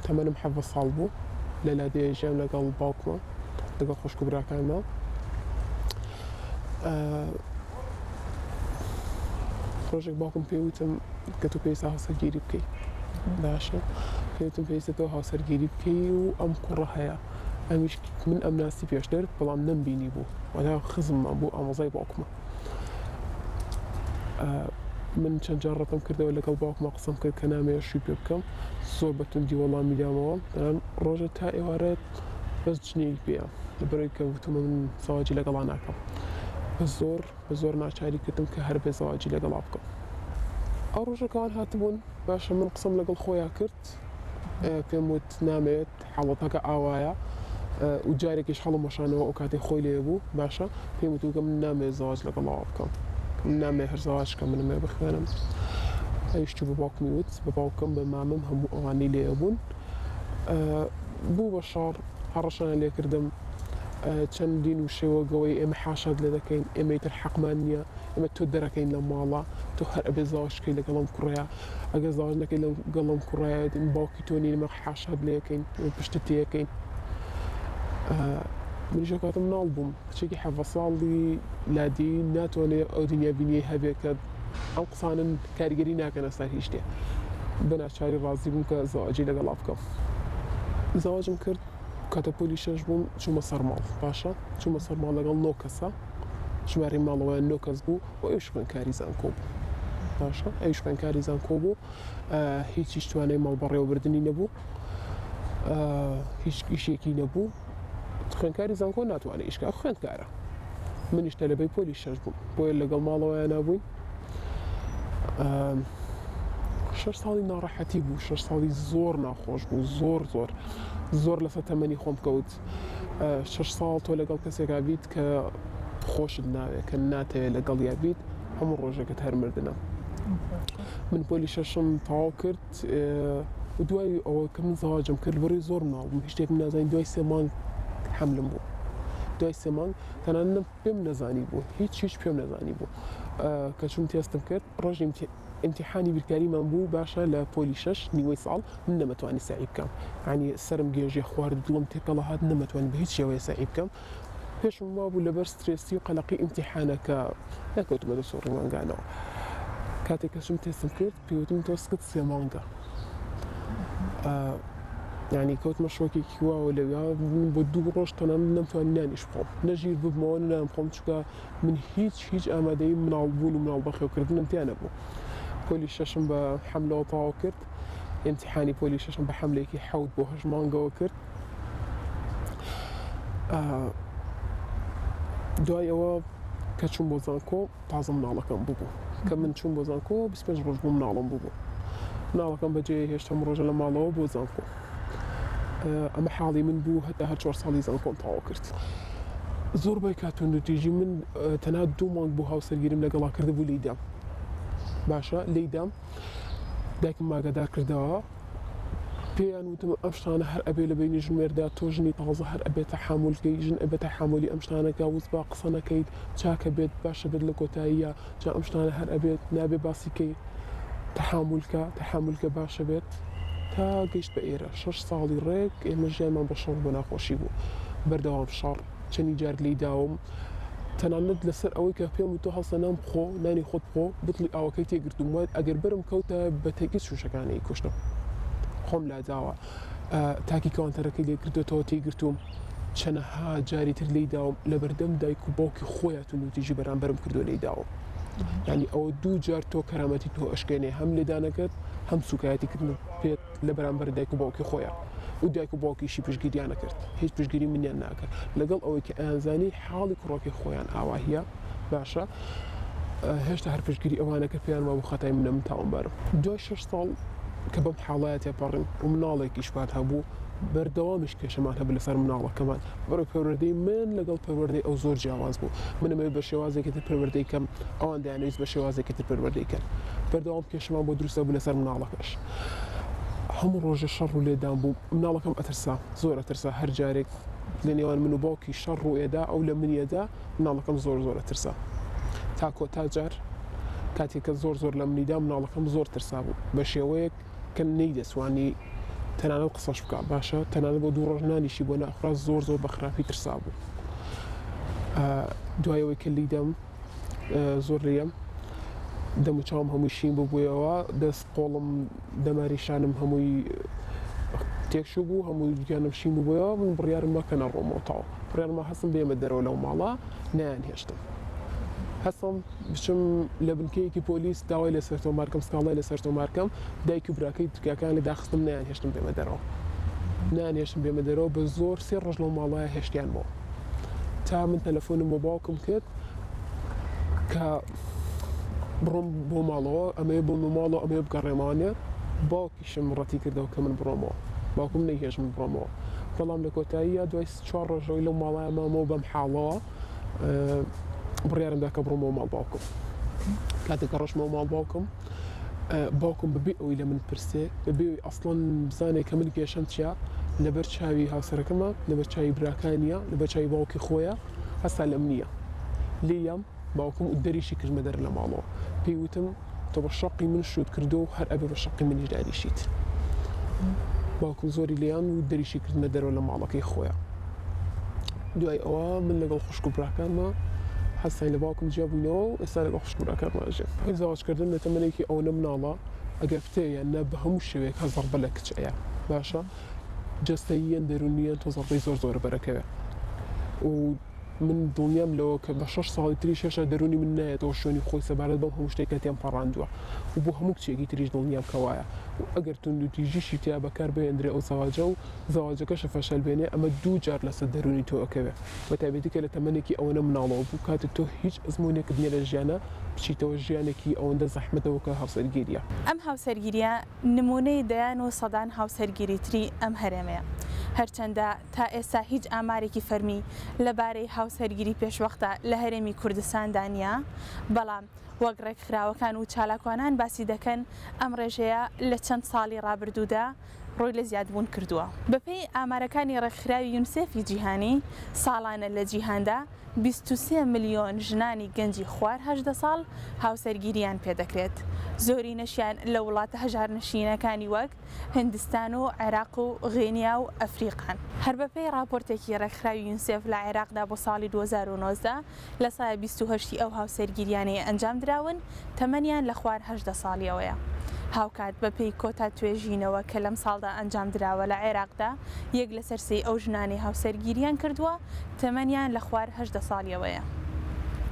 تمام محبة صالبو للادي جام لقل باوكما لقل خوش كبرا كاما بروجيك باوكم بيوتم كتو بيسا هاو سرگيري بكي باشا بيوتم بيسا تو هاو سرگيري بكي و ام كرة هيا اميش من ام ناسي بيش در بلام نمبيني بو ولا خزم بو ام زي باوكما من چەند جارڕەتم کردەوە لەگەڵ باوکما قسەم کرد کە نامەوێت بکەم زۆر بەتوندی وەڵامی دامەوە تەنان ڕۆژە تا ئێوارەت بەس جنێی پێیە لەبەرەوەی کە وتمە من زەواجی لەگەڵا ناکەم بە زۆر ناچاری کردم کە هەر بێ زەواجی لەگەڵا بکەم ئەو ڕۆژەکان هاتبوون باشە من قسەم لەگەڵ خۆیان کرد پێم وت نامەوێت حاڵەتەکە ئاوایە و جارێکیش هەڵم وەشانەوە ئەو کاتێ خۆی لێ بوو باشە پێم وتوکە من نامەوێت زەواج لەگەڵاوە بکەم نامێ هەر زەواجکە منمێ بخوێنم ئەویشتی بە باوکمی وت بە باوکم بە مامم هەموو ئەوانەی لێ بوون بوو بە شەڕ هەڕەشانە لێ کردم چەندین و شێوەگەوەی ئێمە حاشاد لێ دەکەین ئێمەی تر حەقمان نییە ئێمە تۆ دەرەکەین لە ماڵە تۆ هەر ئەبێ زەواجکەی لەگەڵم کوڕەیە ئەگەر زەواج نەکەی لەگەڵم کوڕایە باوکی تۆ نین ئێمە حاشاد لێەکەین پشتت تێەکەین منیش کاتم ناڵ بووم کچێکی 7 ساڵی لادی ناتوانێت ئەو دنیا بینیە هەبێت کە ئەم قسانن کاریگەری ناکەنە سەر هیچ شتێ بەناچاری ڕازی بووم کە زەواجی لەگەڵا بکەم زەواجم کرد کاتە پۆلی 6 بووم چوومە سەر ماڵ باشە چوومە سەر ماڵ لەگەڵ 9 کەسە ژمارەی ماڵەوەیان 9 کەس بوو و ئەویش خوێندکاری زانکۆ بوو باشە ئەویش خوێندکاری زانکۆ بوو هیچیش توانای ماڵ بەڕێوەبردننی نەبوو هیچ ئیشێکی نەبوو خوێندکاری زانکۆ ناتوانێت ئیشکا خوێندکارە منیش تەلەبەی پۆلی 6 بووم بۆیە لەگەڵ ماڵەوەیان نابووین 6 ساڵی ناڕەحەتی بوو 6 ساڵی زۆر ناخۆش بوو زۆر لەسەر تەمەنی خۆم کەوت 6 ساڵ تۆ لەگەڵ کەسێکا بیت کە خۆشت ناوێت کە ناتەوێت لەگەڵ یا بیت هەموو ڕۆژێکت هەر مردنە من پۆلی 6م تەواو کرد و دوای ئەوە کە من زەواجم کرد بەڕێی زۆر ماڵ بووم هیچ شتێکم نازانین دوای 3 مانگ حملم بوو دوای 3 مانگ تەنانەت پێم نەزانی بوو هیچ پێم نەزانی بوو کە چوم تێستم کرد ڕۆژی ئیمتیحانی بیرکاریمان بوو باشە لە پۆلی 6 نیوەی ساڵ من نەمەتوانی سعی بکەم ینی سرم گێژی خوارد دڵم تێکەڵە هات نەمەتوانی بە هیچ شێوەیە سعی بکەم پێشم وا بوو لەبەر سترێسی و قەلەقی ئیمتیحانەکە نەکەوتمە دە سۆڕی مانگانەوە کاتێک کە چوم تێستم کرد پێوتم تۆ سکت 3 مانگە یعنی کەوتمە شۆکێکی واوە لەوێ بۆ 2 ڕۆژ تەنان نەمتوانی نانیش بخۆم نەژیر ببمەوە نانخۆم چکە من هیچ ئامادەی مناڵبوون و مناڵ بەخێوکردنم تیا نەبوو پۆلی 6م بە حەملەوە تەواو کرد ئیمتیحانی پۆلی 6م بە حەملێکی 7 بۆ 8 مانگەوە کرد دوای ئەوە کە چوون بۆ زانکۆ تازە مناڵەکەم بوو کە من چوون بۆ زانکۆ 25 ڕۆژ بوو مناڵم بوو مناڵەکەم بەجێ هێشتم ڕۆژە لە ماڵەوە بۆ زانکۆ ئەمە حاڵی من بوو هەتا هەر 4 ساڵی زانکۆم تەواو کرد زۆر بای کاتوندوتیژی من تەنها 2 مانگ بوو هاوسەرگیریم لەگەڵا کردبوو لێیدام باشە لێیدام دایکم ئاگادار کردەوە پێیان وتم ئەم شتانە هەر ئەبێ لە بینی ژنوێردا تۆ ژنی تازە هەر ئەبێتە حامولکەی ژن ئەبێتە حامۆلی ئەم شتانەکە وز با قسە نەکەیت چاکە بێت باشە بێت لە کۆتاییە جا ئەم شتانە هەر ئەبێت نابێ باسیکەی تەحامولکە باشە بێت تا گەیشت بە ئێرە 6 ساڵی ڕێک ئێمە ژیانمان بە شەڕ بۆ ناخۆشی بوو بەردەوام شەڕ چەندی جار لێیداوم تەنانەت لەسەر ئەوەی کە پێم وتۆ هەڵسە نام بخۆ نانی خۆت بخۆ بتڵی ئاوەکەی تێگرتوم وایە ئەگەر بەرم کەوتە بە تێگیت شوشەکانەی کوشتم خۆم لاداوە تاکی کەوانتەرەکەی لێ کردوێتەوە تێگرتوم چەنەها جاری تر لێیداوم لە بەردەم دایک و باوکی خۆیان توندوتیژی بەرامبەرم کردو لێیداوم یعنی ئەوە 2 جار تۆ کەرامەتی تۆ ئەشکێنێ هەم لێدانەکەت هەم سوکایەتیکردن پێت لە بەرامبەر دایک و باوکی خۆیان و دایک و باوکیشی پشتگیریان نەکرد هیچ پشتگیری منیان ناکرد لەگەڵ ئەوەی کە ئەیانزانی حاڵی کوڕۆکی خۆیان ئاواهیە باشە هێشتا هەر پشتگیری ئەوانەکە پێیان وا بوو خەتای منە من تاوانبارم دوای 6 ساڵ کە بەم حاڵەیە تێپەڕین و مناڵێکیش پات هەبوو بەردەوامیش کێشەمان هەبوو لەسەر مناڵەکەمان بەڕێ پەروەردەی من لەگەڵ پەروەردەی ئەو زۆر جیاواز بوو منەمەوێت بە شێوازێکی تر پەروەردەی کەم ئەوان دەیانویست بە شێوازێکی تر پەروەردەی کەن بەردەوام کێشەمان بۆ دروستە بوو لەسەر مناڵەکەش هەموو ڕۆژە شەڕ و لێدان بوو مناڵەکەم ئەترسا زۆر ئەترسا هەر جارێک لە نێوان من و باوکی شەڕ و ئێدا ئەو لە منیەدا مناڵەکەم زۆر ئەترسا تا کۆتاجار کاتێککە زۆر لە منیدا مناڵەکەم زۆر ترسا بوو بە شێوەیەک کە نەیدەسوانی تەنانەت قسەش بکات باشە تەنانەت بۆ 2 ڕۆژ نانیشی بۆ ناخرا زۆر بە خراپی ترسا بوو. دوایەوەی کە لیدەم زۆر لێم دەم و چاوم هەمووی شین ببوویەوە دەست قۆڵم دەماریشانم هەمووی تێکشو بوو هەمووی گیانم شین ببوویەوە من بڕیارم مەکەنە ڕۆمەوەتەوە بڕیارمە هەستم بێمە دەرەوە لەو ماڵە نیان هێشتم هەستم بچم لە بنکەیەکی پۆلیس داوای لە سەرتۆمارکەم سکاڵای لە سەرتۆمارکەم دایک و براکەی تکاکان لە داخستم نیان هێشتم بێمە دەرەوە نیان هێشتم بێمە دەرەوە بە زۆر 3 ڕۆژ لەو ماڵایە هێشتیان بۆ تا من تەلەفۆنم بۆ باوکم کرد کە بڕۆم بۆ ماڵەوە ئەمەیە بۆ ماڵەوە ئەمەیە بگەڕێمانێ باوکیشم ڕەتی کردەوە کە من بڕۆمەوە باوکم نەیهێش من بڕۆمەوە بەڵام لە کۆتاییە دوای 4 ڕۆژەوەی لەو ماڵایە مامەوە بەم حاڵەوە بڕیارمدا کە بڕۆمەوە ماڵ باوکم کاتێک کە ڕۆژمەوە ماڵ باوکم بەبێ ئەوی لە من پرسێ بەبێ ئەوی ئەسڵەن بزانێ کە من کێشەم چیە لەبەر چاوی هاوسەرەکەمە لەبەر چاوی براکانیە لەبەر چاوی باوکی خۆیە هەستا لەم نییە لێیام باوکم و دەریشی کردمە دەر لە ماڵەوە پێی وتم تۆ بە شەقی من شوت کردو و هەر ئەبێ بە شەقی منیش داریشیت باوکم زۆری لیان و دەریشی کردمە دەرەوە لە ماڵەکەی خۆیە دوای ئەوە من لەگەڵ خوشک و براکانمە هەستای لە باوکم جیا بووینەوە و ئێستا لەگەڵ خوشک و براکانماژێ زەواجکردن لە تەمەنێکی ئەوەنە مناڵە ئەگەر فتەیە نە بە هەموو شێوەیەک هەزار بە لە کچەیە باشە جەستەییەن دەرونیەن تۆ زەڕبەی زۆر بەرەکەوێ و من دڵنیام لەوە کە بە 6 ساڵی تریش هێشتا دەرونی من نایێتەوە شوێنی خۆی سەبارەت بەم هەموو شتێک کە تێم پەڕاندووە و بۆ هەموو کچێکی تریش دڵنیام کەوایە و ئەگەر توندوتیژیشی تیا بەکار بهێنرێ ئەو زەواجە و زەواجەکەشە فەشەل بێنێ ئەمە 2 جار لەسەر دەرونی تۆ ئەکەوێ بە تایبەتی کە لە تەمەنێکی ئەوەنە مناڵەوە بوو کاتێک تۆ هیچ ئەزمونێکت نییە لە ژیانە بچیتەوە ژیانێکی ئەوەندە زەحمەتەوە کە هاوسەرگیریە ئەم هاوسەرگیریە نمونەی دەیان و سەدان هاوسەرگیری تری ئەم هەرێمەیە هەرچەندە تا ئێستا هیچ ئامارێکی فەرمی لەبارەی هاوسەرگیری پێشوەختە لە هەرێمی کوردستاندا نیە بەڵام وەک ڕێکخراوەکان و چالاکوانان باسی دەکەن ئەم ڕێژەیە لە چەند ساڵی ڕابردوودا ڕۆی لە زیادبوون کردووە بەپێی ئامارەکانی ڕێکخراوی یونسێفی جیهانی ساڵانە لە جیهاندا 23 ملیۆن ژنانی گەنجی خوار 18 ساڵ هاوسەرگیریان پێدەکرێت زۆری نەشیان لە وڵاتە هەژارنشینەکانی وەک هندستان و عێراق و غێنیا و ئەفریقان هەر بەپێی راپۆرتێکی ڕێکخراوی یونسێف لە عێراقدا بۆ ساڵی 2019 لە سایە 28 ئەو هاوسەرگیریانەیە ئەنجام دراون تەمەنیان لە خوار 18 ساڵیەوەیە هاوکات بەپێی کۆتا توێژینەوە کە لەم ساڵدا ئەنجام دراوە لە عێراقدا 1 لە سەر 3 ئەو ژنانی هاوسەرگیریان کردووە تەمەنیان لە خوار 18 ساڵیەوەیە.